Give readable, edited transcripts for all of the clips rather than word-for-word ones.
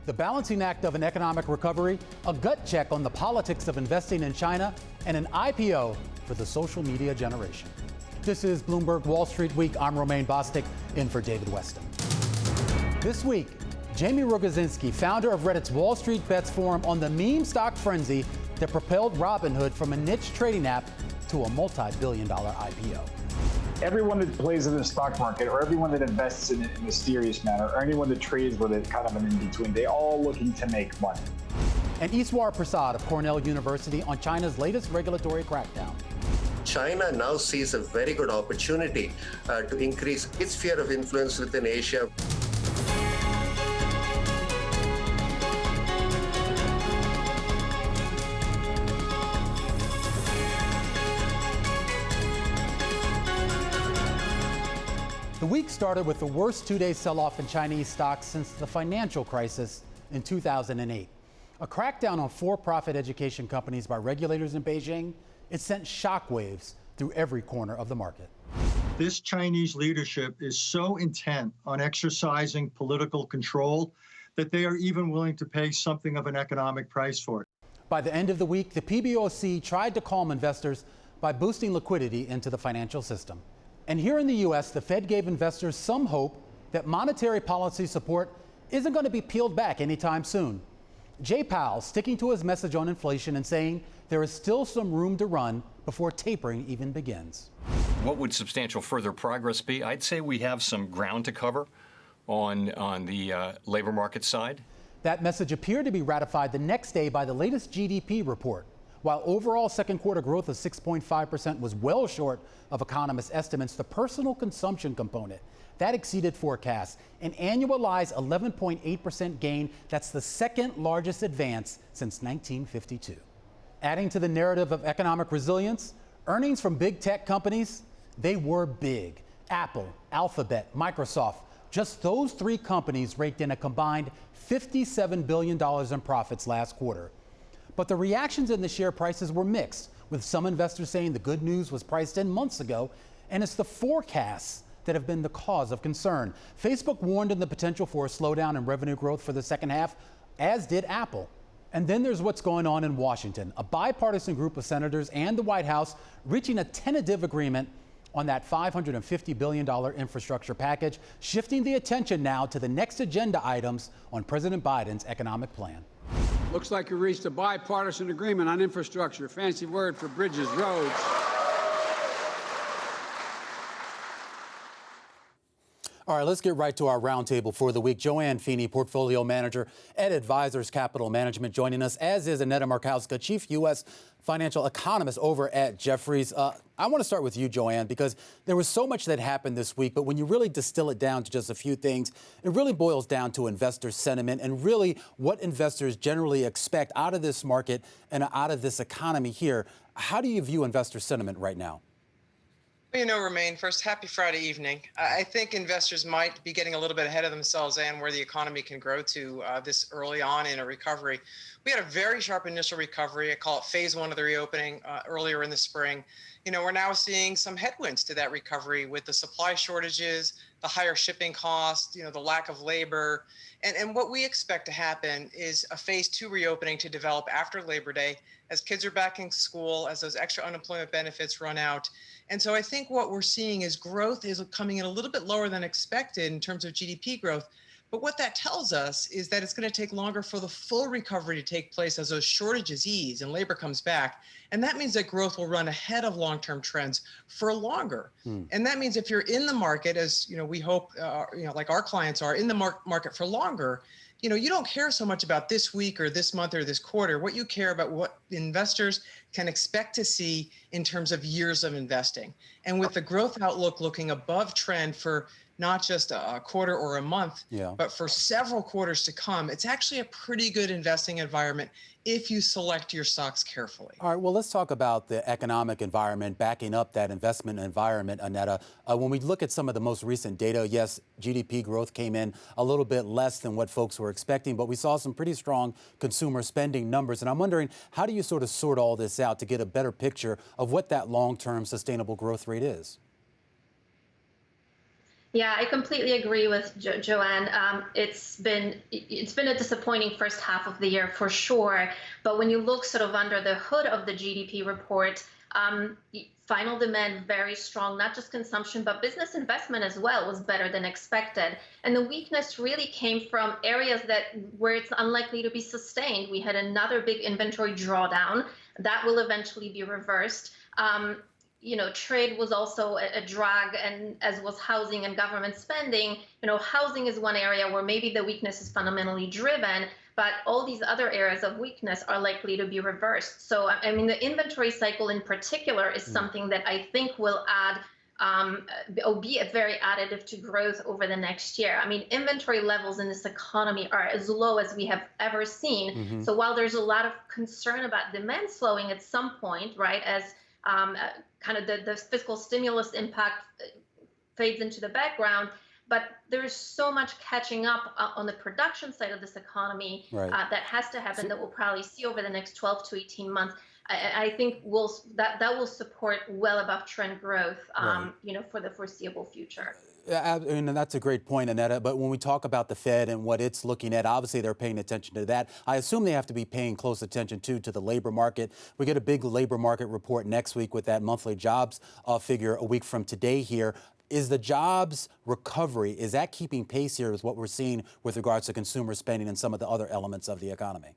The balancing act of an economic recovery, a gut check on the politics of investing in China, and an IPO for the social media generation. This is Bloomberg Wall Street Week. I'm Romaine Bostick, in for David Weston. This week, Jaime Rogozinski, founder of Reddit's WallStreetBets forum, on the meme stock frenzy that propelled Robinhood from a niche trading app to a multi-billion-dollar IPO. Everyone that plays in the stock market, or everyone that invests in it in a serious manner, or anyone that trades with it kind of an in-between, they all looking to make money. And Eswar Prasad of Cornell University on China's latest regulatory crackdown. China now sees a very good opportunity to increase its sphere of influence within Asia. The week started with the worst two-day sell-off in Chinese stocks since the financial crisis in 2008. A crackdown on for-profit education companies by regulators in Beijing, it sent shockwaves through every corner of the market. This Chinese leadership is so intent on exercising political control that they are even willing to pay something of an economic price for it. By the end of the week, the PBOC tried to calm investors by boosting liquidity into the financial system. And here in the U.S., the Fed gave investors some hope that monetary policy support isn't going to be peeled back anytime soon. Jay Powell sticking to his message on inflation and saying there is still some room to run before tapering even begins. What would substantial further progress be? I'd say we have some ground to cover on the labor market side. That message appeared to be ratified the next day by the latest GDP report. While overall second quarter growth of 6.5% was well short of economists' estimates, the personal consumption component, that exceeded forecasts, an annualized 11.8% gain. That's the second largest advance since 1952. Adding to the narrative of economic resilience, earnings from big tech companies, they were big. Apple, Alphabet, Microsoft, just those three companies raked in a combined $57 billion in profits last quarter. But the reactions in the share prices were mixed, with some investors saying the good news was priced in months ago, and it's the forecasts that have been the cause of concern. Facebook warned of the potential for a slowdown in revenue growth for the second half, as did Apple. And then there's what's going on in Washington. A bipartisan group of senators and the White House reaching a tentative agreement on that $550 billion infrastructure package, shifting the attention now to the next agenda items on President Biden's economic plan. Looks like you reached a bipartisan agreement on infrastructure. Fancy word for bridges, roads. All right, let's get right to our roundtable for the week. JoAnne Feeney, portfolio manager at Advisors Capital Management, joining us, as is Aneta Markowska, Chief U.S. financial economist over at Jefferies. I want to start with you, JoAnne, because there was so much that happened this week, but when you really distill it down to just a few things, it really boils down to investor sentiment and really what investors generally expect out of this market and out of this economy here. How do you view investor sentiment right now? You know, Romaine, first, happy Friday evening. I think investors might be getting a little bit ahead of themselves and where the economy can grow to this early on in a recovery. We had a very sharp initial recovery. I call it phase one of the reopening earlier in the spring. You know, we're now seeing some headwinds to that recovery with the supply shortages, the higher shipping costs, you know, the lack of labor. And what we expect to happen is a phase two reopening to develop after Labor Day, as kids are back in school, as those extra unemployment benefits run out. And so I think what we're seeing is growth is coming in a little bit lower than expected in terms of GDP growth. But what that tells us is that it's going to take longer for the full recovery to take place as those shortages ease and labor comes back. And that means that growth will run ahead of long-term trends for longer. And that means if you're in the market, as you know, we hope, like our clients are in the market for longer, you know, you don't care so much about this week or this month or this quarter. What you care about what investors can expect to see in terms of years of investing. And with the growth outlook looking above trend for not just a quarter or a month, but for several quarters to come, it's actually a pretty good investing environment if you select your stocks carefully. All right, well, let's talk about the economic environment backing up that investment environment, Aneta. When we look at some of the most recent data, yes, GDP growth came in a little bit less than what folks were expecting, but we saw some pretty strong consumer spending numbers. And I'm wondering, how do you sort of sort all this out to get a better picture of what that long-term sustainable growth rate is? Yeah, I completely agree with JoAnne. It's been a disappointing first half of the year for sure. But when you look sort of under the hood of the GDP report, final demand very strong, not just consumption, but business investment as well was better than expected. And the weakness really came from areas where it's unlikely to be sustained. We had another big inventory drawdown that will eventually be reversed. Trade was also a drag, and as was housing and government spending. Housing is one area where maybe the weakness is fundamentally driven, but all these other areas of weakness are likely to be reversed. So, I mean, the inventory cycle in particular is something that I think will be very additive to growth over the next year. I mean, inventory levels in this economy are as low as we have ever seen. So while there's a lot of concern about demand slowing at some point, right, as kind of the fiscal stimulus impact fades into the background, but there's so much catching up on the production side of this economy that has to happen, that we'll probably see over the next 12 to 18 months. I think that will support well above trend growth, for the foreseeable future. And that's a great point, Aneta. But when we talk about the Fed and what it's looking at, obviously they're paying attention to that. I assume they have to be paying close attention, too, to the labor market. We get a big labor market report next week with that monthly jobs figure a week from today here. Is the jobs recovery, is that keeping pace here with what we're seeing with regards to consumer spending and some of the other elements of the economy?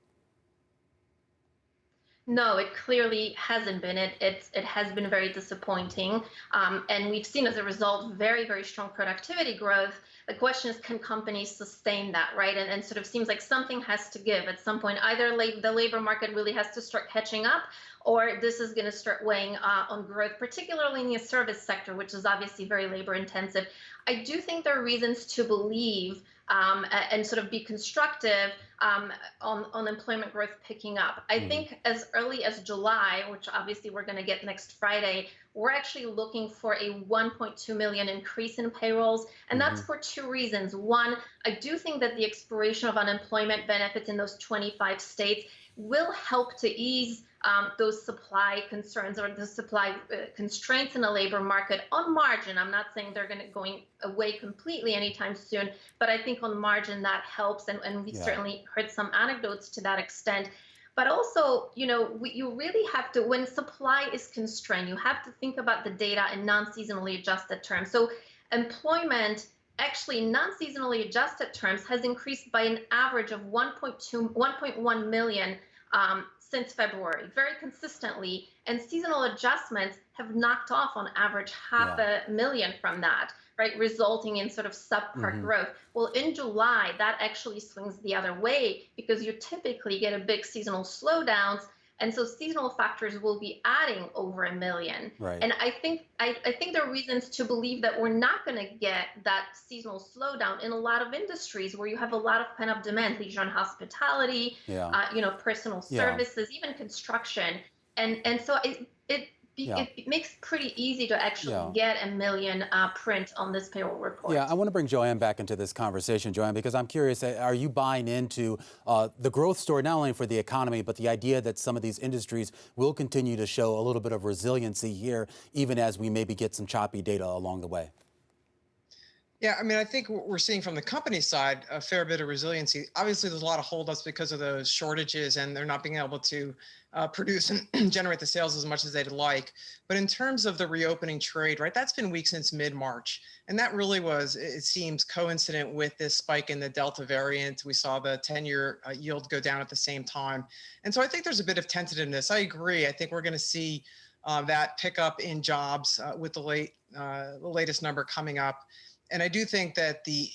No, it clearly hasn't been. It has been very disappointing. And we've seen as a result very, very strong productivity growth. The question is, can companies sustain that, right? And sort of seems like something has to give at some point. Either the labor market really has to start catching up, or this is going to start weighing on growth, particularly in the service sector, which is obviously very labor intensive. I do think there are reasons to believe and sort of be constructive on employment growth picking up. I think as early as July, which obviously we're going to get next Friday, we're actually looking for a 1.2 million increase in payrolls. And that's for two reasons. One, I do think that the expiration of unemployment benefits in those 25 states will help to ease those supply concerns or the supply constraints in the labor market on margin. I'm not saying they're going away completely anytime soon, but I think on margin that helps, and we certainly heard some anecdotes to that extent. But also, you really have to, when supply is constrained, you have to think about the data in non-seasonally adjusted terms. So employment, actually non-seasonally adjusted terms, has increased by an average of 1.1 million since February, very consistently, and seasonal adjustments have knocked off on average 500,000 from that, right, resulting in sort of subpar growth. Well, in July, that actually swings the other way because you typically get a big seasonal slowdowns, and so seasonal factors will be adding over 1 million. Right. And I think there are reasons to believe that we're not going to get that seasonal slowdown in a lot of industries where you have a lot of pent-up demand, leisure and hospitality, personal services, even construction. And so it makes it pretty easy to actually get 1 million print on this payroll report. Yeah, I want to bring JoAnne back into this conversation, JoAnne, because I'm curious, are you buying into the growth story, not only for the economy, but the idea that some of these industries will continue to show a little bit of resiliency here, even as we maybe get some choppy data along the way? Yeah, I mean, I think we're seeing from the company side a fair bit of resiliency. Obviously, there's a lot of holdups because of those shortages, and they're not being able to produce and generate the sales as much as they'd like. But in terms of the reopening trade, right, that's been weak since mid-March. And that really was, it seems, coincident with this spike in the Delta variant. We saw the 10-year yield go down at the same time. And so I think there's a bit of tentativeness. I agree. I think we're going to see that pick up in jobs with the latest number coming up. And I do think that the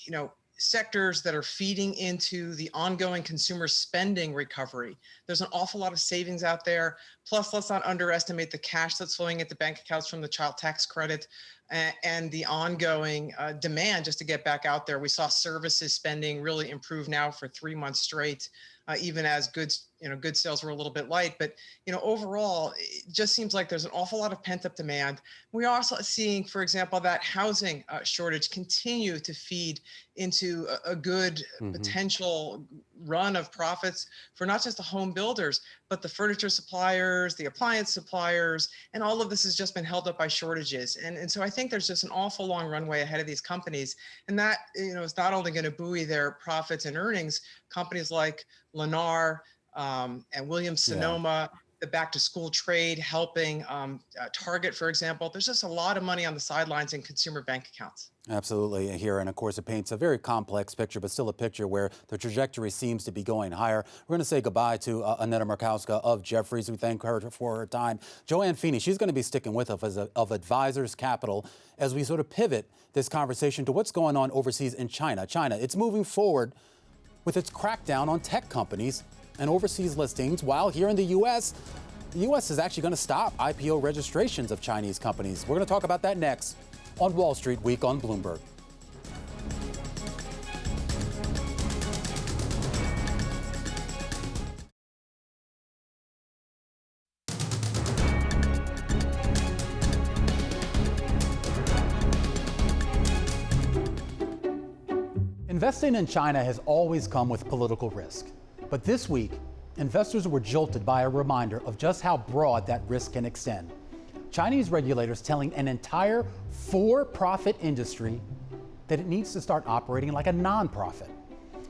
sectors that are feeding into the ongoing consumer spending recovery, there's an awful lot of savings out there. Plus, let's not underestimate the cash that's flowing into bank accounts from the child tax credit and the ongoing demand just to get back out there. We saw services spending really improve now for 3 months straight, even as goods sales were a little bit light. But, overall, it just seems like there's an awful lot of pent up demand. We're also seeing, for example, that housing shortage continue to feed into a good potential run of profits for not just the home builders, but the furniture suppliers, the appliance suppliers, and all of this has just been held up by shortages. And so I think there's just an awful long runway ahead of these companies. And that, is not only going to buoy their profits and earnings, companies like Lennar and Williams-Sonoma, the back-to-school trade, helping Target, for example. There's just a lot of money on the sidelines in consumer bank accounts. Absolutely here. And of course, it paints a very complex picture, but still a picture where the trajectory seems to be going higher. We're going to say goodbye to Aneta Markowska of Jefferies. We thank her for her time. JoAnne Feeney, she's going to be sticking with us of Advisors Capital as we sort of pivot this conversation to what's going on overseas in China. China, it's moving forward with its crackdown on tech companies and overseas listings, while here in the U.S., the U.S. is actually going to stop IPO registrations of Chinese companies. We're going to talk about that next on Wall Street Week on Bloomberg. Investing in China has always come with political risk. But this week, investors were jolted by a reminder of just how broad that risk can extend. Chinese regulators telling an entire for-profit industry that it needs to start operating like a nonprofit.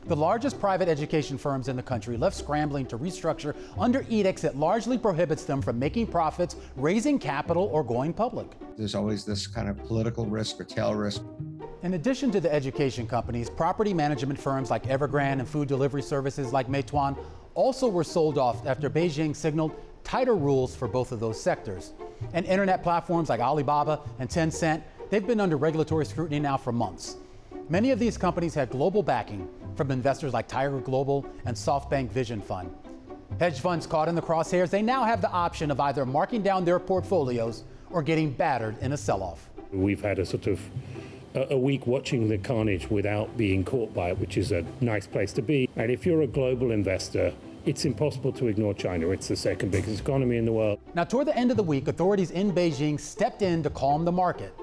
The largest private education firms in the country left scrambling to restructure under edicts that largely prohibits them from making profits, raising capital, or going public. There's always this kind of political risk or tail risk. In addition to the education companies, property management firms like Evergrande and food delivery services like Meituan also were sold off after Beijing signaled tighter rules for both of those sectors. And internet platforms like Alibaba and Tencent, they've been under regulatory scrutiny now for months. Many of these companies had global backing from investors like Tiger Global and SoftBank Vision Fund. Hedge funds caught in the crosshairs, they now have the option of either marking down their portfolios or getting battered in a sell-off. We've had a sort of a week watching the carnage without being caught by it, which is a nice place to be. And if you're a global investor, it's impossible to ignore China. It's the second biggest economy in the world. Now, toward the end of the week, authorities in Beijing stepped in to calm the market.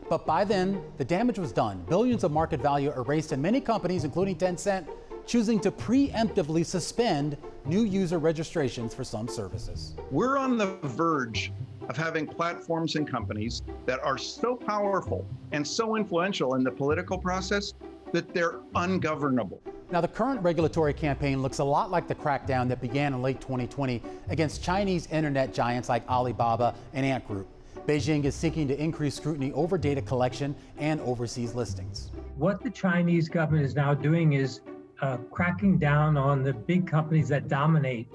But by then, the damage was done. Billions of market value erased, and many companies, including Tencent, choosing to preemptively suspend new user registrations for some services. We're on the verge of having platforms and companies that are so powerful and so influential in the political process that they're ungovernable. Now, the current regulatory campaign looks a lot like the crackdown that began in late 2020 against Chinese internet giants like Alibaba and Ant Group. Beijing is seeking to increase scrutiny over data collection and overseas listings. What the Chinese government is now doing is cracking down on the big companies that dominate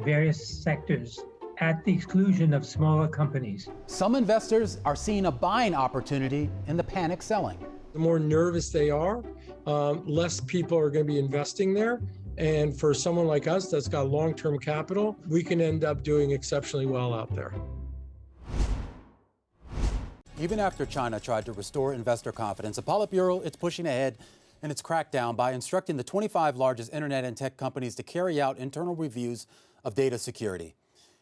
various sectors at the exclusion of smaller companies. Some investors are seeing a buying opportunity in the panic selling. The more nervous they are, less people are going to be investing there. And for someone like us that's got long-term capital, we can end up doing exceptionally well out there. Even after China tried to restore investor confidence, the Politburo, it's pushing ahead in its crackdown by instructing the 25 largest internet and tech companies to carry out internal reviews of data security.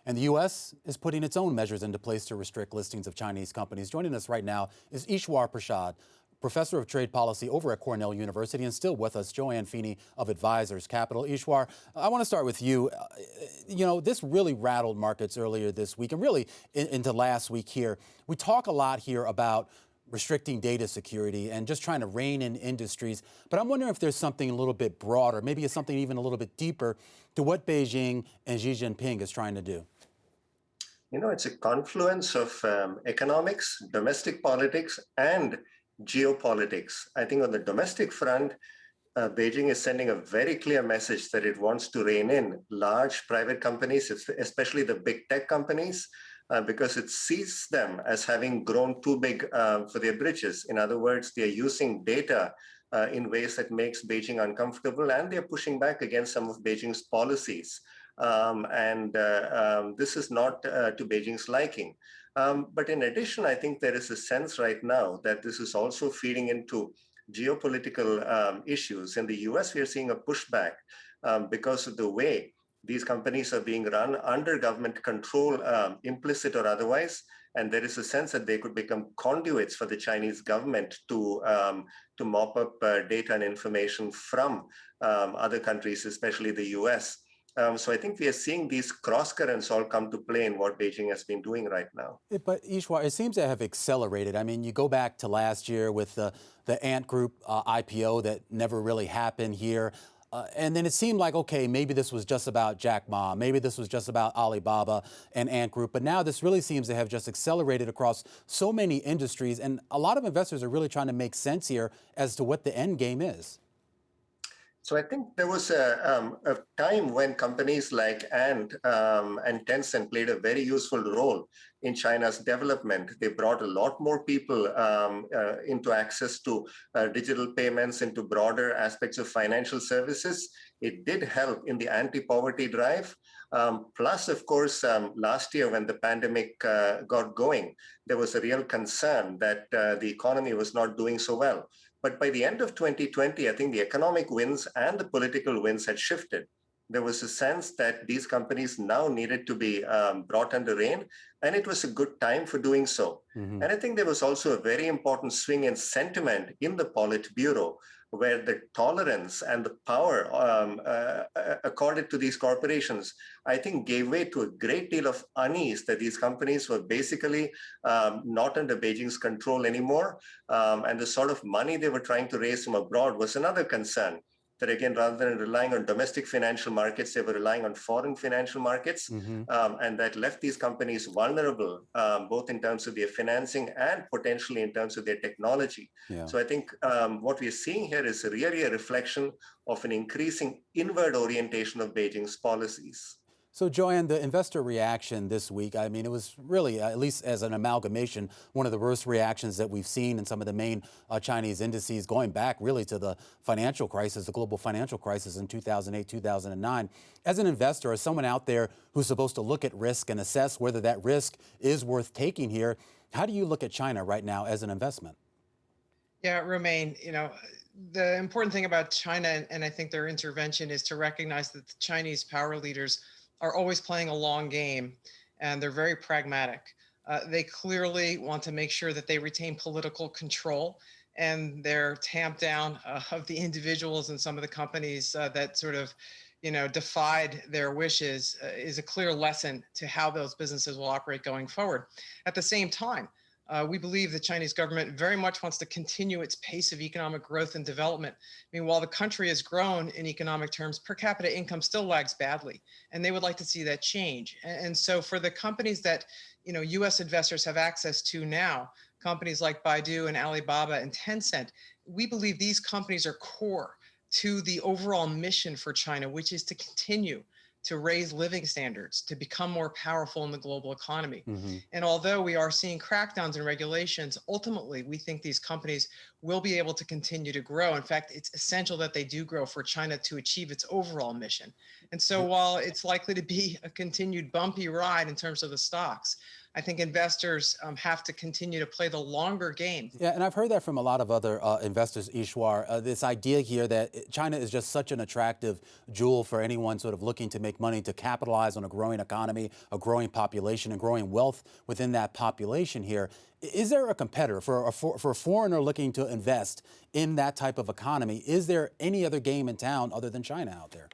And the U.S. is putting its own measures into place to restrict listings of Chinese companies. Joining us right now is Eswar Prasad, professor of trade policy over at Cornell University, and still with us, JoAnne Feeney of Advisors Capital. Eswar, I want to start with you. This really rattled markets earlier this week and really into last week here. We talk a lot here about restricting data security and just trying to rein in industries. But I'm wondering if there's something a little bit broader, maybe it's something even a little bit deeper to what Beijing and Xi Jinping is trying to do. It's a confluence of economics, domestic politics, and geopolitics. I think on the domestic front, Beijing is sending a very clear message that it wants to rein in large private companies, especially the big tech companies, because it sees them as having grown too big for their britches. In other words, they're using data in ways that makes Beijing uncomfortable, and they're pushing back against some of Beijing's policies. This is not to Beijing's liking. But in addition, I think there is a sense right now that this is also feeding into geopolitical issues. In the US, we are seeing a pushback because of the way These companies are being run under government control, implicit or otherwise, and there is a sense that they could become conduits for the Chinese government to mop up data and information from other countries, especially the U.S. So I think we are seeing these cross currents all come to play in what Beijing has been doing right now. But Eswar, it seems to have accelerated. I mean, you go back to last year with the Ant Group IPO that never really happened here. And then it seemed like, okay, maybe this was just about Jack Ma. Maybe this was just about Alibaba and Ant Group. But now this really seems to have just accelerated across so many industries. And a lot of investors are really trying to make sense here as to what the end game is. So I think there was a time when companies like Ant and Tencent played a very useful role in China's development. They brought a lot more people into access to digital payments, into broader aspects of financial services. It did help in the anti-poverty drive. Plus, of course, last year when the pandemic got going, there was a real concern that the economy was not doing so well. But by the end of 2020, I think the economic winds and the political winds had shifted. There was a sense that these companies now needed to be brought under rein, and it was a good time for doing so. And I think there was also a very important swing in sentiment in the Politburo, where the tolerance and the power accorded to these corporations, I think gave way to a great deal of unease that these companies were basically not under Beijing's control anymore. And the sort of money they were trying to raise from abroad was another concern. That again, rather than relying on domestic financial markets, they were relying on foreign financial markets. And that left these companies vulnerable, both in terms of their financing and potentially in terms of their technology. So I think what we're seeing here is really a reflection of an increasing inward orientation of Beijing's policies. So, JoAnne, the investor reaction this week, I mean, it was really, at least as an amalgamation, one of the worst reactions that we've seen in some of the main Chinese indices going back really to the financial crisis, the global financial crisis in 2008, 2009. As an investor, as someone out there who's supposed to look at risk and assess whether that risk is worth taking here, how do you look at China right now as an investment? Yeah, Romaine, the important thing about China, and I think their intervention, is to recognize that the Chinese power leaders are always playing a long game, and they're very pragmatic. They clearly want to make sure that they retain political control, and their tamp down of the individuals and some of the companies that sort of, defied their wishes is a clear lesson to how those businesses will operate going forward. At the same time, we believe the Chinese government very much wants to continue its pace of economic growth and development. I mean, while the country has grown in economic terms, per capita income still lags badly, and they would like to see that change. And so for the companies that, U.S. investors have access to now, companies like Baidu and Alibaba and Tencent, we believe these companies are core to the overall mission for China, which is to continue to raise living standards, to become more powerful in the global economy. And although we are seeing crackdowns and regulations, ultimately, we think these companies will be able to continue to grow. In fact, it's essential that they do grow for China to achieve its overall mission. And so while it's likely to be a continued bumpy ride in terms of the stocks, I think investors have to continue to play the longer game. Yeah, and I've heard that from a lot of other investors, Eswar, this idea here that China is just such an attractive jewel for anyone sort of looking to make money, to capitalize on a growing economy, a growing population, and growing wealth within that population here. Is there a competitor for a foreigner looking to invest in that type of economy? Is there any other game in town other than China out there?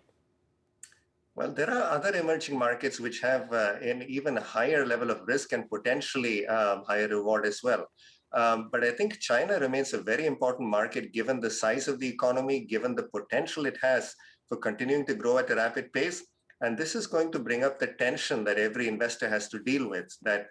Well, there are other emerging markets which have an even higher level of risk and potentially higher reward as well. But I think China remains a very important market given the size of the economy, given the potential it has for continuing to grow at a rapid pace. And this is going to bring up the tension that every investor has to deal with, that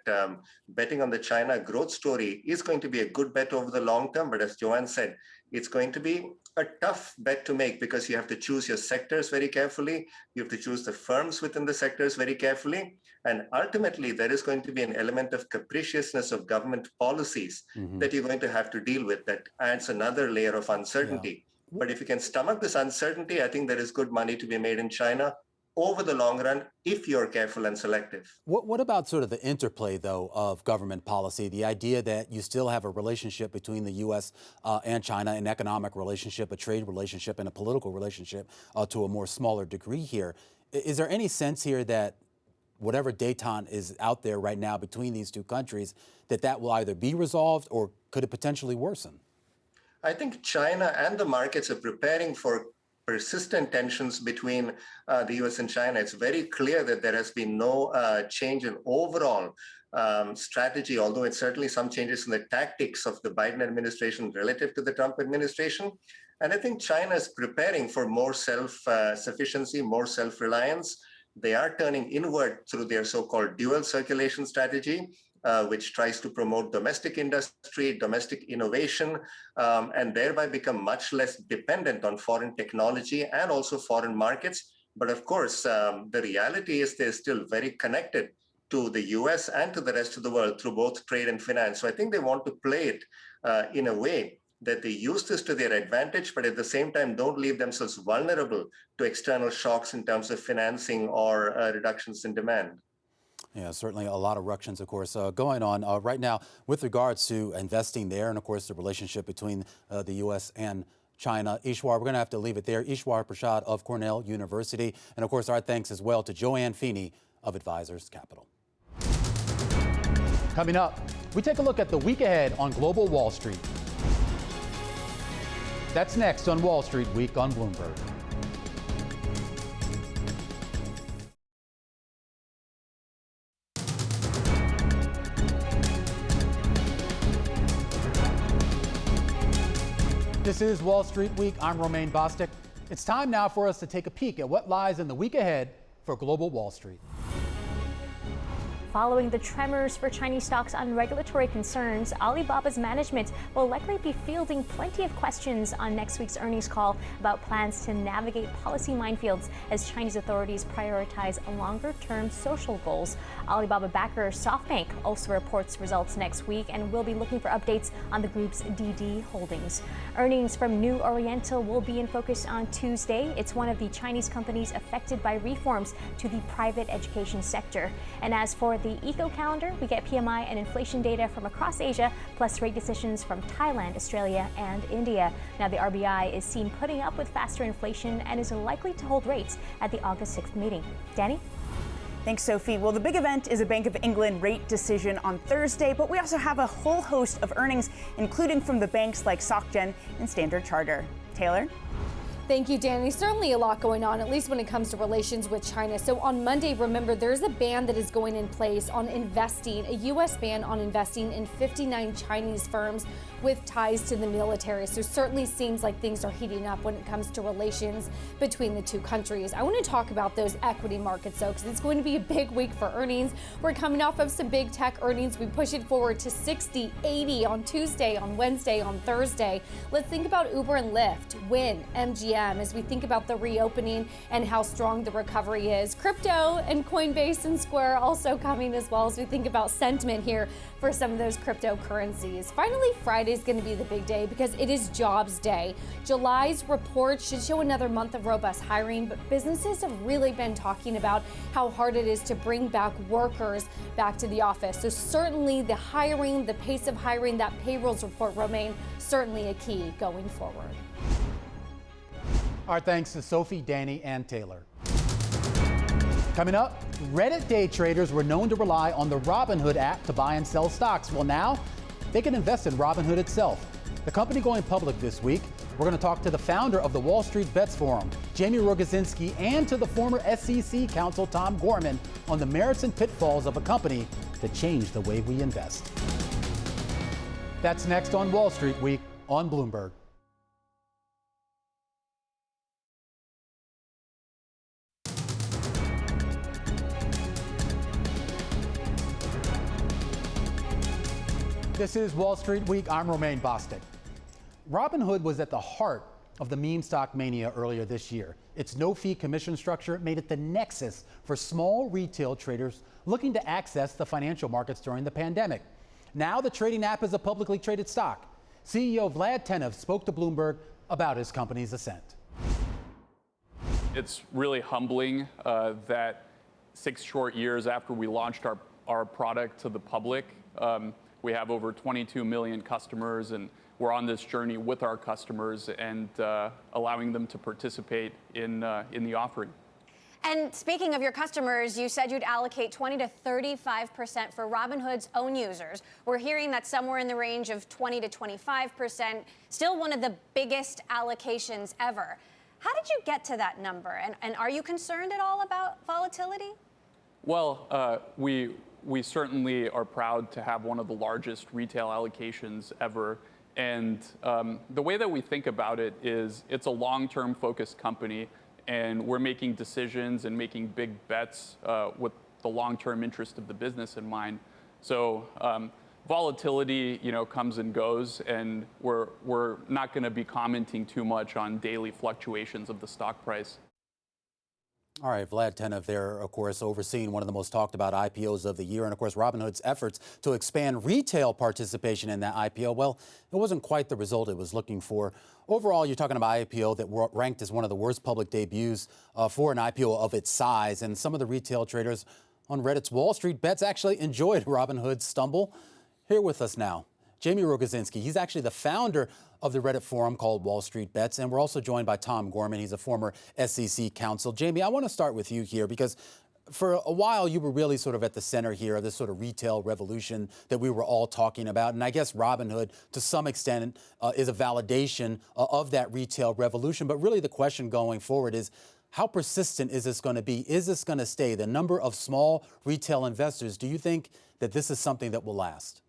betting on the China growth story is going to be a good bet over the long term. But as JoAnne said, it's going to be a tough bet to make because you have to choose your sectors very carefully. You have to choose the firms within the sectors very carefully. And ultimately, there is going to be an element of capriciousness of government policies that you're going to have to deal with that adds another layer of uncertainty. But if you can stomach this uncertainty, I think there is good money to be made in China. over the long run if you're careful and selective. What about sort of the interplay, though, of government policy? The idea that you still have a relationship between the U.S. And China, an economic relationship, a trade relationship, and a political relationship to a more smaller degree here. Is there any sense here that whatever détente is out there right now between these two countries, that will either be resolved or could it potentially worsen? I think China and the markets are preparing for persistent tensions between the U.S. and China. It's very clear that there has been no change in overall strategy, although it's certainly some changes in the tactics of the Biden administration relative to the Trump administration. And I think China is preparing for more self-sufficiency, more self-reliance. They are turning inward through their so-called dual circulation strategy, which tries to promote domestic industry, domestic innovation, and thereby become much less dependent on foreign technology and also foreign markets. But of course, the reality is they're still very connected to the US and to the rest of the world through both trade and finance. So I think they want to play it in a way that they use this to their advantage, but at the same time, don't leave themselves vulnerable to external shocks in terms of financing or reductions in demand. Yeah, certainly a lot of ructions, of course, going on right now with regards to investing there and, of course, the relationship between the U.S. and China. Eswar, we're going to have to leave it there. Eswar Prasad of Cornell University. And, of course, our thanks as well to JoAnne Feeney of Advisors Capital. Coming up, we take a look at the week ahead on global Wall Street. That's next on Wall Street Week on Bloomberg. This is Wall Street Week. I'm Romaine Bostick. It's time now for us to take a peek at what lies in the week ahead for global Wall Street. Following the tremors for Chinese stocks on regulatory concerns, Alibaba's management will likely be fielding plenty of questions on next week's earnings call about plans to navigate policy minefields as Chinese authorities prioritize longer-term social goals. Alibaba backer SoftBank also reports results next week and will be looking for updates on the group's DD holdings. Earnings from New Oriental will be in focus on Tuesday. It's one of the Chinese companies affected by reforms to the private education sector. And as for the eco calendar, we get PMI and inflation data from across Asia, plus rate decisions from Thailand, Australia, and India. Now, the RBI is seen putting up with faster inflation and is likely to hold rates at the August 6th meeting. Danny? Thanks, Sophie. Well, the big event is a Bank of England rate decision on Thursday, but we also have a whole host of earnings, including from the banks like SocGen and Standard Chartered. Taylor? Thank you, Danny. Certainly a lot going on, at least when it comes to relations with China. So on Monday, remember, there's a ban that is going in place on investing, a U.S. ban on investing in 59 Chinese firms with ties to the military. So certainly seems like things are heating up when it comes to relations between the two countries. I want to talk about those equity markets, though, because it's going to be a big week for earnings. We're coming off of some big tech earnings. We push it forward to 60, 80 on Tuesday, on Wednesday, on Thursday. Let's think about Uber and Lyft, Wynn, MGM, as we think about the reopening and how strong the recovery is. Crypto and Coinbase and Square also coming as well as we think about sentiment here for some of those cryptocurrencies. Finally, Friday is going to be the big day because it is Jobs Day. July's report should show another month of robust hiring, but businesses have really been talking about how hard it is to bring back workers back to the office. So certainly the hiring, the pace of hiring, that payrolls report, Romaine, certainly a key going forward. Our thanks to Sophie, Danny, and Taylor. Coming up, Reddit day traders were known to rely on the Robinhood app to buy and sell stocks. Well, now they can invest in Robinhood itself. The company going public this week. We're going to talk to the founder of the Wall Street Bets Forum, Jaime Rogozinski, and to the former SEC Counsel Thomas Gorman on the merits and pitfalls of a company that changed the way we invest. That's next on Wall Street Week on Bloomberg. This is Wall Street Week. I'm Romaine Bostick. Robinhood was at the heart of the meme stock mania earlier this year. Its no-fee commission structure made it the nexus for small retail traders looking to access the financial markets during the pandemic. Now the trading app is a publicly traded stock. CEO Vlad Tenev spoke to Bloomberg about his company's ascent. it's really humbling that 6 short years after we launched our product to the public, we have over 22 million customers, and we're on this journey with our customers and allowing them to participate in the offering. And speaking of your customers, you said you'd allocate 20 to 35% for Robinhood's own users. We're hearing that somewhere in the range of 20 to 25%, still one of the biggest allocations ever. How did you get to that number? And are you concerned at all about volatility? Well, we certainly are proud to have one of the largest retail allocations ever. And the way that we think about it is it's a long-term focused company, and we're making decisions and making big bets with the long-term interest of the business in mind. So volatility, comes and goes, and we're not going to be commenting too much on daily fluctuations of the stock price. All right, Vlad Tenev there, of course, overseeing one of the most talked about IPOs of the year. And, of course, Robinhood's efforts to expand retail participation in that IPO, well, it wasn't quite the result it was looking for. Overall, you're talking about IPO that ranked as one of the worst public debuts for an IPO of its size. And some of the retail traders on Reddit's WallStreetBets actually enjoyed Robinhood's stumble. Here with us now, Jaime Rogozinski. He's actually the founder of the Reddit forum called WallStreetBets, and we're also joined by Tom Gorman. He's a former SEC counsel. Jaime, I want to start with you here because for a while you were really sort of at the center here of this sort of retail revolution that we were all talking about, and I guess Robinhood, to some extent, is a validation of that retail revolution. But really the question going forward is, how persistent is this going to be? Is this going to stay? The number of small retail investors, do you think that this is something that will last?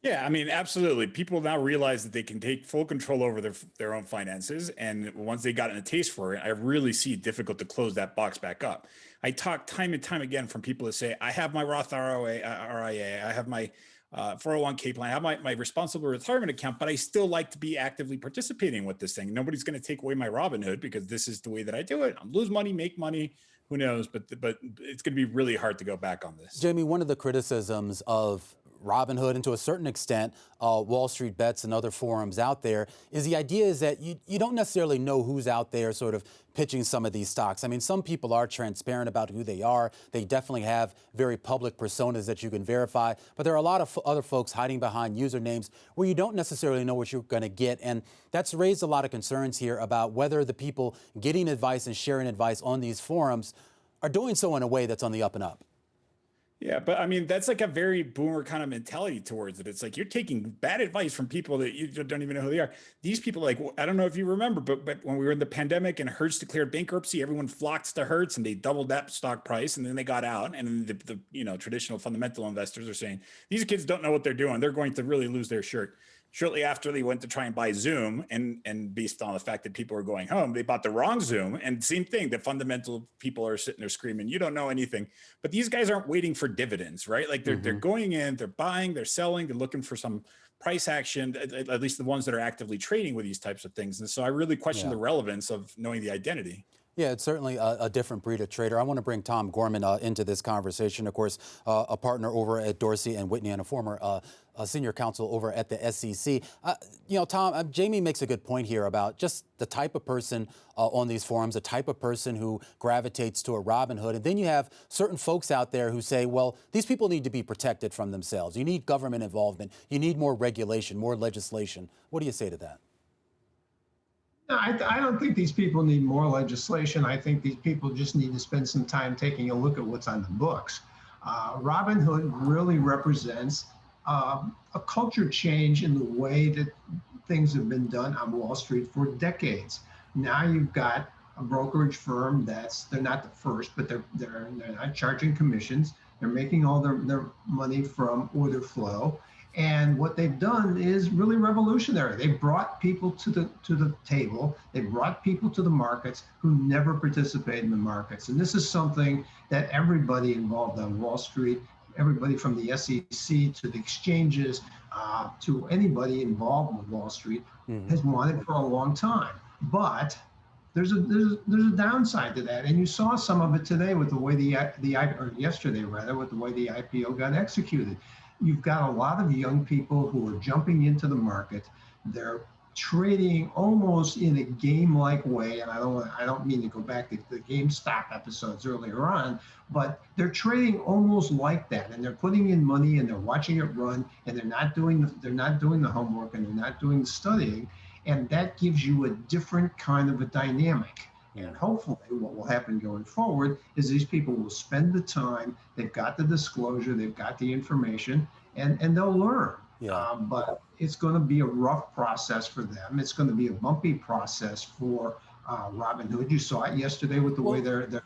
Yeah, I mean, absolutely. People now realize that they can take full control over their own finances. And once they got a taste for it, I really see it difficult to close that box back up. I talk time and time again from people that say, I have my Roth RIA, I have my 401k plan, I have my responsible retirement account, but I still like to be actively participating with this thing. Nobody's going to take away my Robinhood because this is the way that I do it. I'll lose money, make money. Who knows? But it's going to be really hard to go back on this. Jaime, one of the criticisms of Robinhood and to a certain extent WallStreetBets and other forums out there is the idea is that you don't necessarily know who's out there sort of pitching some of these stocks. I mean, some people are transparent about who they are. They definitely have very public personas that you can verify. But there are a lot of other folks hiding behind usernames where you don't necessarily know what you're going to get. And that's raised a lot of concerns here about whether the people getting advice and sharing advice on these forums are doing so in a way that's on the up and up. Yeah, but I mean, that's like a very boomer kind of mentality towards it. It's like you're taking bad advice from people that you don't even know who they are. These people, like, I don't know if you remember, but when we were in the pandemic and Hertz declared bankruptcy, everyone flocked to Hertz and they doubled that stock price and then they got out. And the traditional fundamental investors are saying, these kids don't know what they're doing. They're going to really lose their shirt. Shortly after, they went to try and buy Zoom, and based on the fact that people were going home, they bought the wrong Zoom. And same thing, the fundamental people are sitting there screaming, you don't know anything. But these guys aren't waiting for dividends, right? Like they're going in, they're buying, they're selling, they're looking for some price action, at least the ones that are actively trading with these types of things. And so I really question the relevance of knowing the identity. Yeah, it's certainly a different breed of trader. I want to bring Tom Gorman into this conversation. Of course, a partner over at Dorsey and Whitney and a former senior counsel over at the SEC. Tom, Jaime makes a good point here about just the type of person on these forums, the type of person who gravitates to a Robinhood. And then you have certain folks out there who say, well, these people need to be protected from themselves. You need government involvement. You need more regulation, more legislation. What do you say to that? No, I don't think these people need more legislation. I think these people just need to spend some time taking a look at what's on the books. Robinhood really represents a culture change in the way that things have been done on Wall Street for decades. Now you've got a brokerage firm they're not the first, but they're not charging commissions. They're making all their money from order flow. And what they've done is really revolutionary. They brought people to the table. They brought people to the markets who never participate in the markets. And this is something that everybody involved on Wall Street, everybody from the SEC to the exchanges, to anybody involved with Wall Street, has wanted for a long time. But there's a downside to that, and you saw some of it today with the way yesterday with the way the IPO got executed. You've got a lot of young people who are jumping into the market. They're trading almost in a game-like way, and I don't mean to go back to the GameStop episodes earlier on, but they're trading almost like that, and they're putting in money and they're watching it run, and they're not doing the homework and they're not doing the studying, and that gives you a different kind of a dynamic. And hopefully what will happen going forward is these people will spend the time, they've got the disclosure, they've got the information, and they'll learn. But it's going to be a rough process for them. It's going to be a bumpy process for Robinhood. You saw it yesterday with the way their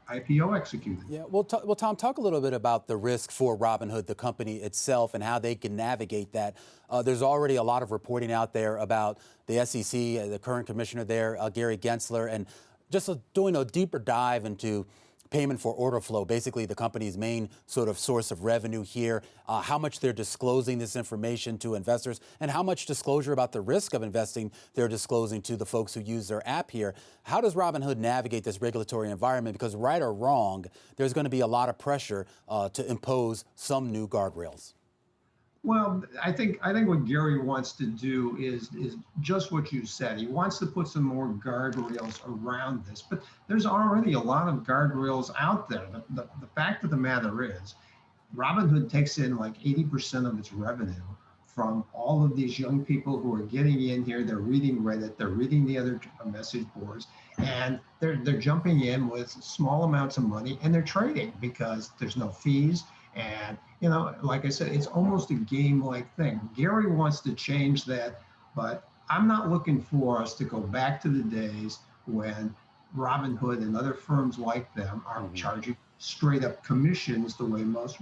IPO executed. Yeah, well, Tom, talk a little bit about the risk for Robinhood, the company itself, and how they can navigate that. There's already a lot of reporting out there about the SEC, the current commissioner there, Gary Gensler, and just doing a deeper dive into payment for order flow, basically the company's main sort of source of revenue here, how much they're disclosing this information to investors, and how much disclosure about the risk of investing they're disclosing to the folks who use their app here. How does Robinhood navigate this regulatory environment? Because right or wrong, there's going to be a lot of pressure to impose some new guardrails. Well, I think what Gary wants to do is just what you said. He wants to put some more guardrails around this, but there's already a lot of guardrails out there. The fact of the matter is, Robinhood takes in like 80% of its revenue from all of these young people who are getting in here. They're reading Reddit, they're reading the other message boards, and they're jumping in with small amounts of money, and they're trading because there's no fees. And, like I said, it's almost a game-like thing. Gary wants to change that, but I'm not looking for us to go back to the days when Robinhood and other firms like them are charging straight-up commissions the way most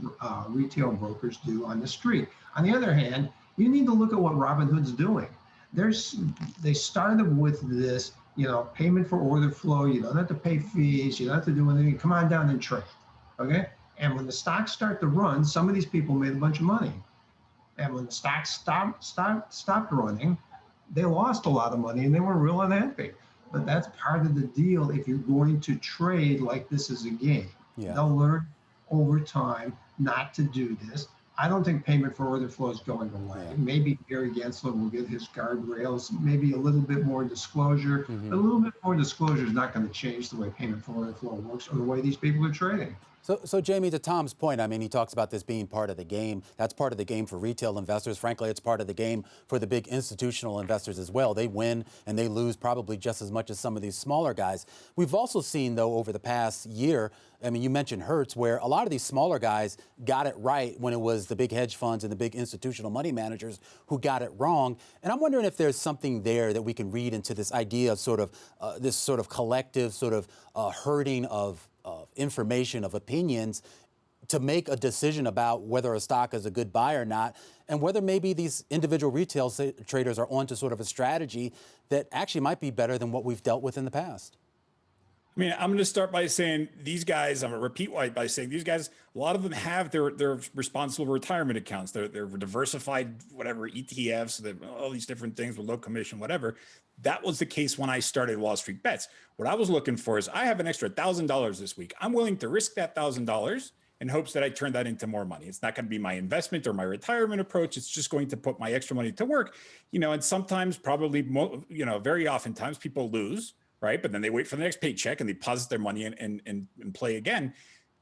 retail brokers do on the street. On the other hand, you need to look at what Robinhood's doing. They started with this, payment for order flow. You don't have to pay fees. You don't have to do anything. Come on down and trade, okay? And when the stocks start to run, some of these people made a bunch of money. And when the stocks stopped running, they lost a lot of money and they were real unhappy. But that's part of the deal if you're going to trade like this is a game. Yeah. They'll learn over time not to do this. I don't think payment for order flow is going away. Maybe Gary Gensler will get his guardrails, maybe a little bit more disclosure. But a little bit more disclosure is not going to change the way payment for order flow works or the way these people are trading. So Jamie, to Tom's point, I mean, he talks about this being part of the game. That's part of the game for retail investors. Frankly, it's part of the game for the big institutional investors as well. They win and they lose probably just as much as some of these smaller guys. We've also seen, though, over the past year, I mean, you mentioned Hertz, where a lot of these smaller guys got it right when it was the big hedge funds and the big institutional money managers who got it wrong. And I'm wondering if there's something there that we can read into this idea of this sort of collective sort of herding of information, of opinions, to make a decision about whether a stock is a good buy or not, and whether maybe these individual retail traders are onto sort of a strategy that actually might be better than what we've dealt with in the past. I mean, I'm going to start by saying these guys, I'm going to repeat by saying these guys, a lot of them have their responsible retirement accounts. They're diversified, whatever, ETFs, all these different things with low commission, whatever. That was the case when I started Wall Street Bets. What I was looking for is I have an extra $1,000 this week. I'm willing to risk that $1,000 in hopes that I turn that into more money. It's not going to be my investment or my retirement approach. It's just going to put my extra money to work, and sometimes probably, very oftentimes people lose, right? But then they wait for the next paycheck and they deposit their money and play again.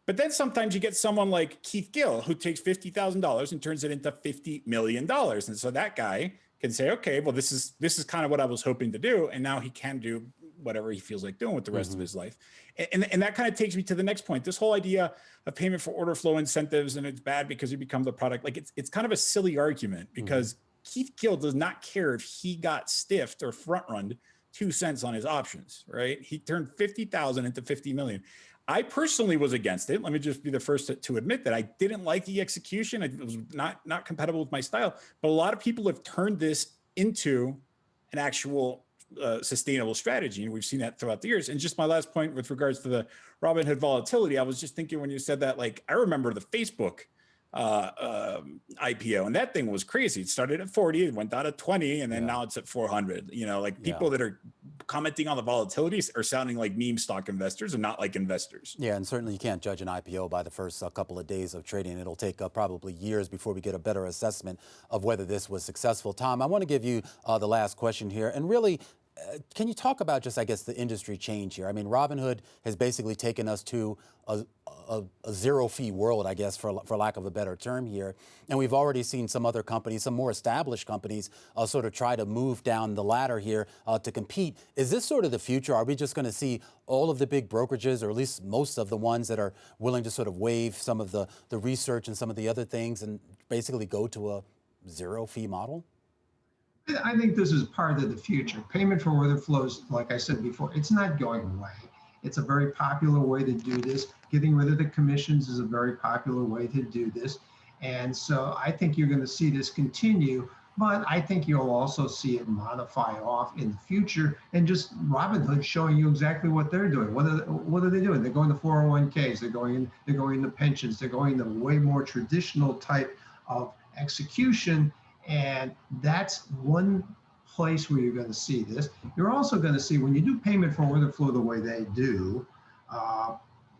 But then sometimes you get someone like Keith Gill who takes $50,000 and turns it into $50 million. And so that guy can say, okay, well, this is kind of what I was hoping to do. And now he can do whatever he feels like doing with the rest of his life. And that kind of takes me to the next point. This whole idea of payment for order flow incentives, and it's bad because you become the product. Like it's kind of a silly argument because Keith Gill does not care if he got stiffed or front-runned 2 cents on his options, right? He turned 50,000 into 50 million. I personally was against it. Let me just be the first to admit that I didn't like the execution. It was not compatible with my style. But a lot of people have turned this into an actual sustainable strategy, and we've seen that throughout the years. And just my last point with regards to the Robinhood volatility, I was just thinking when you said that, like I remember the Facebook IPO, and that thing was crazy. It started at 40, it went down to 20, and then now it's at 400. You know, like people that are commenting on the volatilities are sounding like meme stock investors and not like investors. Yeah, and certainly you can't judge an IPO by the first couple of days of trading. It'll take probably years before we get a better assessment of whether this was successful. Tom, I want to give you the last question here, and really, can you talk about just, I guess, the industry change here? I mean, Robinhood has basically taken us to a zero-fee world, I guess, for lack of a better term here. And we've already seen some other companies, some more established companies, sort of try to move down the ladder here to compete. Is this sort of the future? Are we just going to see all of the big brokerages, or at least most of the ones that are willing to sort of waive some of the research and some of the other things and basically go to a zero-fee model? I think this is part of the future. Payment for order flows, like I said before, it's not going away. It's a very popular way to do this. Getting rid of the commissions is a very popular way to do this. And so I think you're going to see this continue, but I think you'll also see it modify off in the future, and just Robinhood showing you exactly what they're doing. What are they doing? They're going to 401ks, they're going into pensions, they're going into way more traditional type of execution. And that's one place where you're going to see this. You're also going to see, when you do payment for order flow the way they do,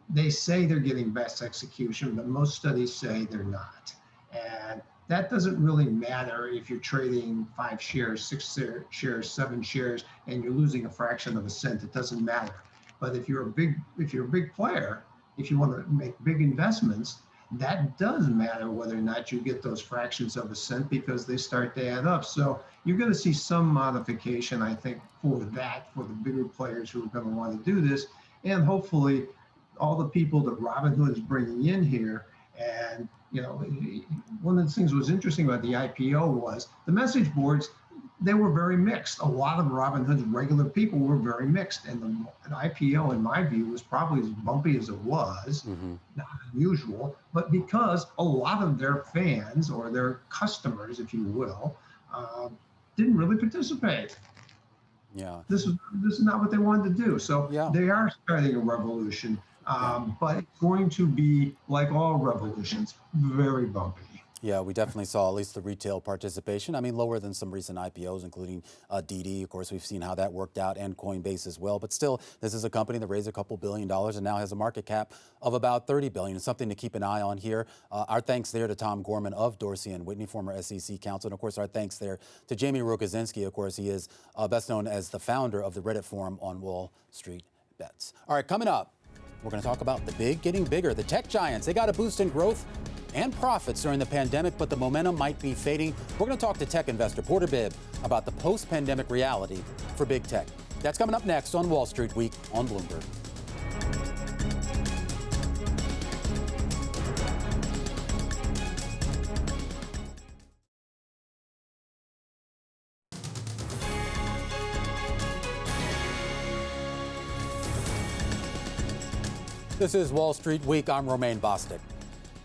they say they're getting best execution, but most studies say they're not. And that doesn't really matter if you're trading 5 shares, 6 shares, 7 shares, and you're losing a fraction of a cent. It doesn't matter. But if you're a big player, if you want to make big investments, that does matter whether or not you get those fractions of a cent, because they start to add up. So you're going to see some modification, I think, for the bigger players who are going to want to do this. And hopefully all the people that Robinhood is bringing in here. And, you know, one of the things that was interesting about the IPO was the message boards, they were very mixed. A lot of Robinhood's regular people were very mixed. And the IPO, in my view, was probably as bumpy as it was, not unusual, but because a lot of their fans, or their customers, if you will, didn't really participate. Yeah. This is not what they wanted to do. So they are starting a revolution, but it's going to be, like all revolutions, very bumpy. Yeah, we definitely saw at least the retail participation. I mean, lower than some recent IPOs, including DD. Of course, we've seen how that worked out, and Coinbase as well. But still, this is a company that raised a couple $2 billion and now has a market cap of about $30 billion. It's something to keep an eye on here. Our thanks there to Tom Gorman of Dorsey & Whitney, former SEC Counsel. And of course, our thanks there to Jaime Rogozinski. Of course, he is best known as the founder of the Reddit forum on Wall Street Bets. All right, coming up, we're going to talk about the big getting bigger. The tech giants, they got a boost in growth and profits during the pandemic, but the momentum might be fading. We're going to talk to tech investor Porter Bibb about the post-pandemic reality for big tech. That's coming up next on Wall Street Week on Bloomberg. This is Wall Street Week. I'm Romaine Bostick.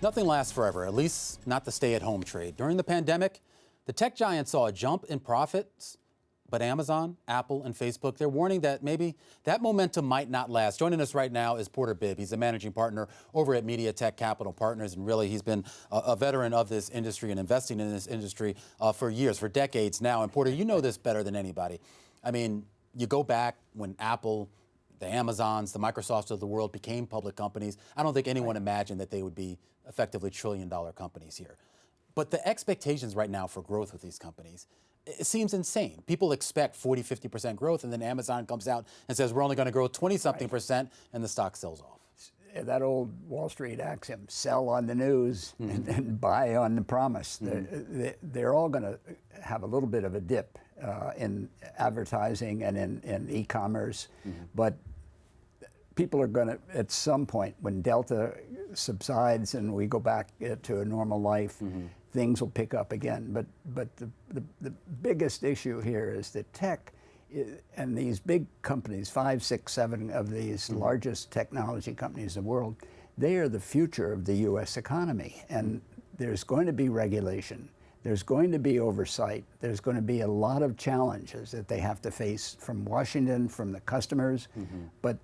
Nothing lasts forever, at least not the stay-at-home trade. During the pandemic, the tech giants saw a jump in profits, but Amazon, Apple, and Facebook, they're warning that maybe that momentum might not last. Joining us right now is Porter Bibb. He's a managing partner over at Mediatech Capital Partners, and really he's been a veteran of this industry and investing in this industry for years, for decades now. And Porter, you know this better than anybody. I mean, you go back when Apple, the Amazons, the Microsofts of the world became public companies. I don't think anyone imagined that they would be effectively trillion-dollar companies here. But the expectations right now for growth with these companies, it seems insane. People expect 40, 50% growth, and then Amazon comes out and says we're only going to grow 20-something%, and the stock sells off. That old Wall Street axiom, sell on the news and buy on the promise. They're all going to have a little bit of a dip in advertising and in e-commerce, but people are going to, at some point, when Delta subsides and we go back to a normal life, things will pick up again. But the biggest issue here is that tech and these big companies, 5, 6, 7 of these largest technology companies in the world, they are the future of the U.S. economy. And there's going to be regulation. There's going to be oversight. There's going to be a lot of challenges that they have to face from Washington, from the customers, but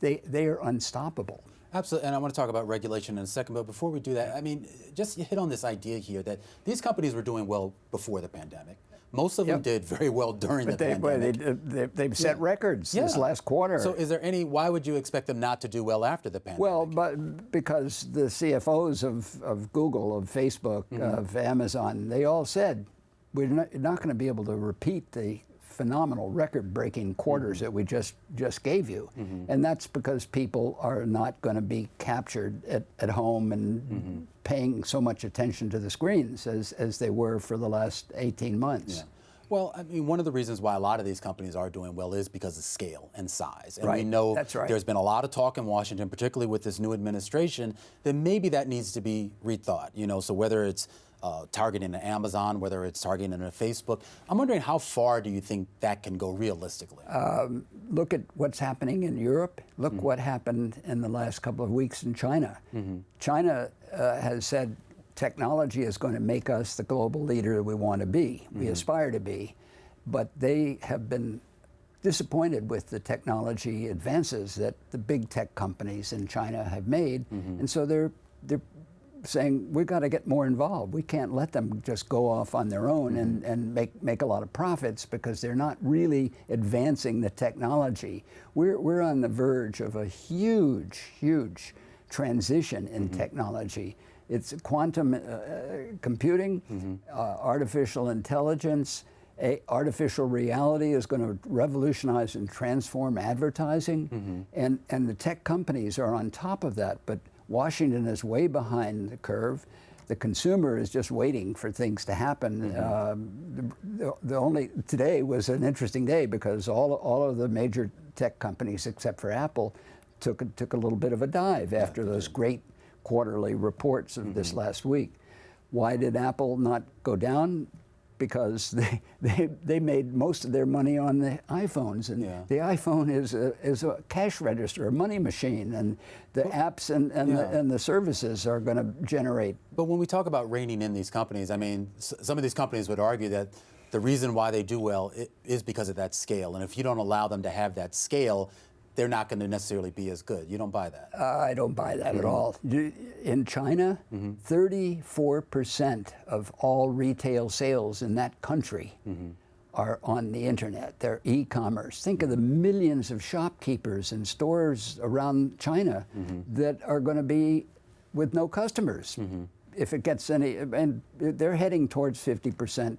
they are unstoppable. Absolutely, and I want to talk about regulation in a second, but before we do that, I mean, just hit on this idea here that these companies were doing well before the pandemic. Most of them did very well during the pandemic. They've set records this last quarter. So is there why would you expect them not to do well after the pandemic? Well, but because the CFOs of Google, of Facebook, of Amazon, they all said, we're not going to be able to repeat the phenomenal record-breaking quarters that we just gave you. And that's because people are not going to be captured at home and paying so much attention to the screens as they were for the last 18 months. Yeah. Well, I mean, one of the reasons why a lot of these companies are doing well is because of scale and size. And we know there's been a lot of talk in Washington, particularly with this new administration, that maybe that needs to be rethought. You know, so whether it's targeting an Amazon, whether it's targeting a Facebook, I'm wondering how far do you think that can go realistically? Look at what's happening in Europe. Look what happened in the last couple of weeks in China. China has said, technology is going to make us the global leader we want to be, we aspire to be, but they have been disappointed with the technology advances that the big tech companies in China have made, and so they're saying we've got to get more involved. We can't let them just go off on their own and make a lot of profits because they're not really advancing the technology. We're on the verge of a huge transition in technology. It's quantum computing, artificial intelligence, artificial reality is going to revolutionize and transform advertising, and the tech companies are on top of that, but Washington is way behind the curve. The consumer is just waiting for things to happen. Today was an interesting day because all of the major tech companies, except for Apple, took a little bit of a dive after those great quarterly reports of this last week. Why did Apple not go down? Because they made most of their money on the iPhones, and the iPhone is a cash register, a money machine, and the apps and the services are going to generate. But when we talk about reining in these companies, I mean, some of these companies would argue that the reason why they do well is because of that scale, and if you don't allow them to have that scale, they're not going to necessarily be as good. You don't buy that? I don't buy that at all. In China, 34% of all retail sales in that country are on the internet. They're e-commerce. Think of the millions of shopkeepers and stores around China that are going to be with no customers if it gets any, and they're heading towards 50%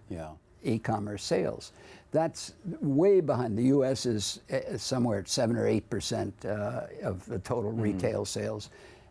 e-commerce sales. That's way behind. The U.S. is somewhere at 7 or 8% of the total retail sales.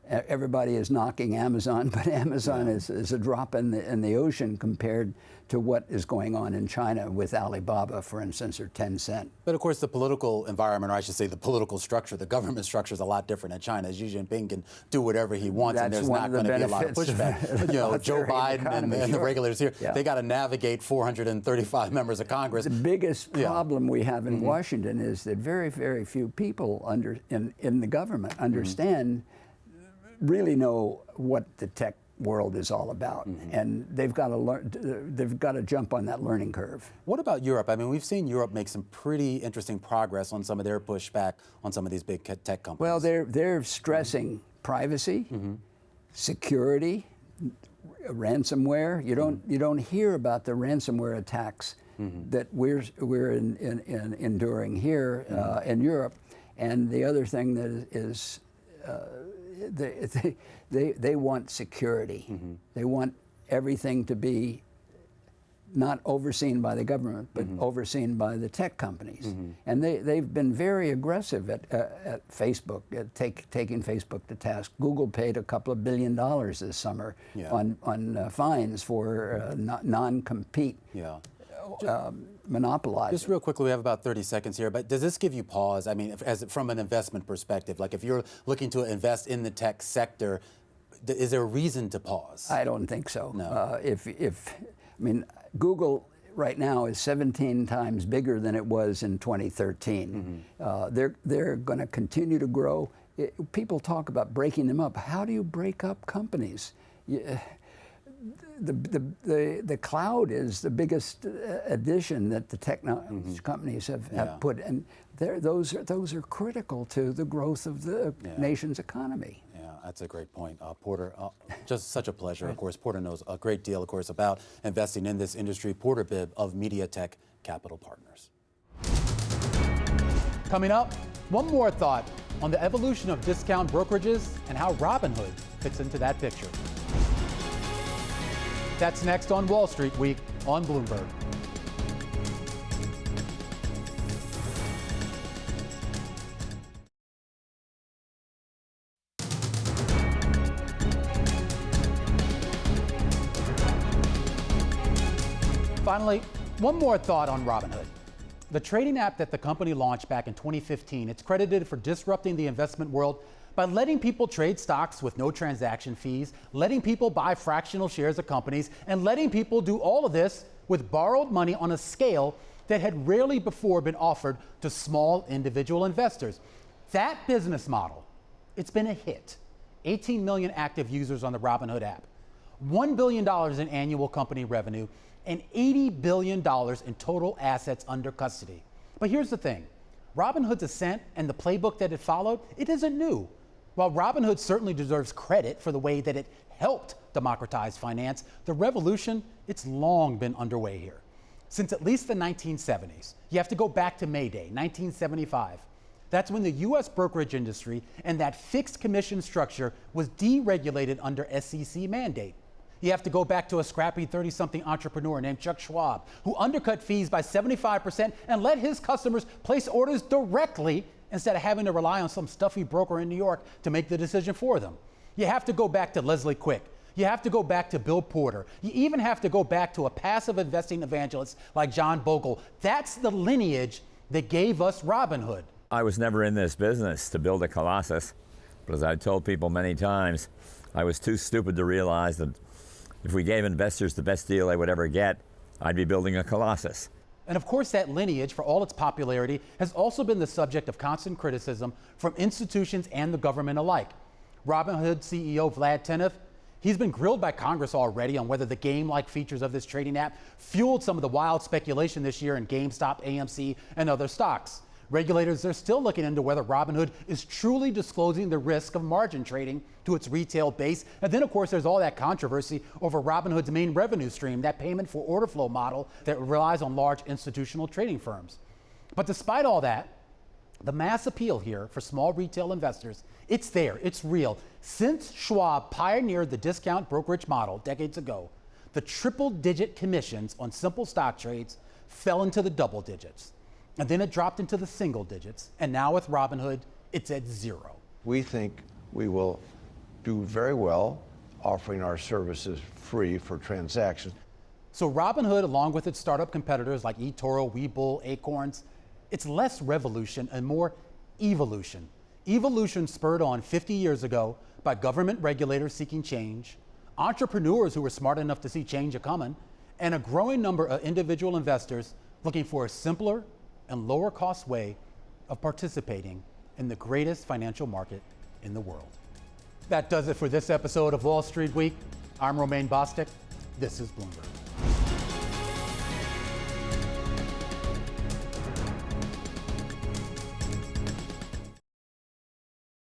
Everybody is knocking Amazon, but Amazon is a drop in the ocean compared to what is going on in China with Alibaba, for instance, or Tencent. But of course, the political environment, or I should say the political structure, the government structure is a lot different in China. Xi Jinping can do whatever he wants, and there's not going to be a lot of pushback. You know, Joe Biden and the regulators here, they got to navigate 435 members of Congress. The biggest problem we have in Washington is that very, very few people in the government understand, really know what the tech world is all about, and they've got to learn. They've got to jump on that learning curve. What about Europe? I mean, we've seen Europe make some pretty interesting progress on some of their pushback on some of these big tech companies. Well, they're stressing privacy, security, ransomware. You don't hear about the ransomware attacks that we're enduring here in Europe, and the other thing that is. They want security. They want everything to be not overseen by the government, but overseen by the tech companies. And they've been very aggressive at Facebook, taking Facebook to task. Google paid a couple of $2 billion this summer on fines for non-compete. Monopolizing. Just real quickly, we have about 30 seconds here, but does this give you pause? I mean, from an investment perspective, like if you're looking to invest in the tech sector, is there a reason to pause? I don't think so. No. I mean, Google right now is 17 times bigger than it was in 2013. They're going to continue to grow. People talk about breaking them up. How do you break up companies? The cloud is the biggest addition that the technology companies have put, and those are critical to the growth of the nation's economy. That's a great point. Porter, just such a pleasure. Of course, Porter knows a great deal, of course, about investing in this industry. Porter Bibb of Mediatech Capital Partners. Coming up, one more thought on the evolution of discount brokerages and how Robinhood fits into that picture. That's next on Wall Street Week on Bloomberg. Finally, one more thought on Robinhood. The trading app that the company launched back in 2015, it's credited for disrupting the investment world by letting people trade stocks with no transaction fees, letting people buy fractional shares of companies, and letting people do all of this with borrowed money on a scale that had rarely before been offered to small individual investors. That business model, it's been a hit. 18 million active users on the Robinhood app, $1 billion in annual company revenue, and $80 billion in total assets under custody. But here's the thing. Robinhood's ascent and the playbook that it followed, it isn't new. While Robinhood certainly deserves credit for the way that it helped democratize finance, the revolution, it's long been underway here. Since at least the 1970s. You have to go back to May Day, 1975. That's when the U.S. brokerage industry and that fixed commission structure was deregulated under SEC mandate. You have to go back to a scrappy 30-something entrepreneur named Chuck Schwab, who undercut fees by 75% and let his customers place orders directly instead of having to rely on some stuffy broker in New York to make the decision for them. You have to go back to Leslie Quick. You have to go back to Bill Porter. You even have to go back to a passive investing evangelist like John Bogle. That's the lineage that gave us Robinhood. I was never in this business to build a colossus, but as I've told people many times, I was too stupid to realize that if we gave investors the best deal they would ever get, I'd be building a colossus. And of course, that lineage, for all its popularity, has also been the subject of constant criticism from institutions and the government alike. Robinhood CEO Vlad Tenev, he's been grilled by Congress already on whether the game-like features of this trading app fueled some of the wild speculation this year in GameStop, AMC, and other stocks. Regulators are still looking into whether Robinhood is truly disclosing the risk of margin trading to its retail base. And then, of course, there's all that controversy over Robinhood's main revenue stream, that payment for order flow model that relies on large institutional trading firms. But despite all that, the mass appeal here for small retail investors, it's there, it's real. Since Schwab pioneered the discount brokerage model decades ago, the triple-digit commissions on simple stock trades fell into the double digits. And then it dropped into the single digits. And now with Robinhood, it's at zero. We think we will do very well offering our services free for transactions. So Robinhood, along with its startup competitors like eToro, Webull, Acorns, it's less revolution and more evolution. Evolution spurred on 50 years ago by government regulators seeking change, entrepreneurs who were smart enough to see change a-coming, and a growing number of individual investors looking for a simpler and lower cost way of participating in the greatest financial market in the world. That does it for this episode of Wall Street Week. I'm Romaine Bostick. This is Bloomberg.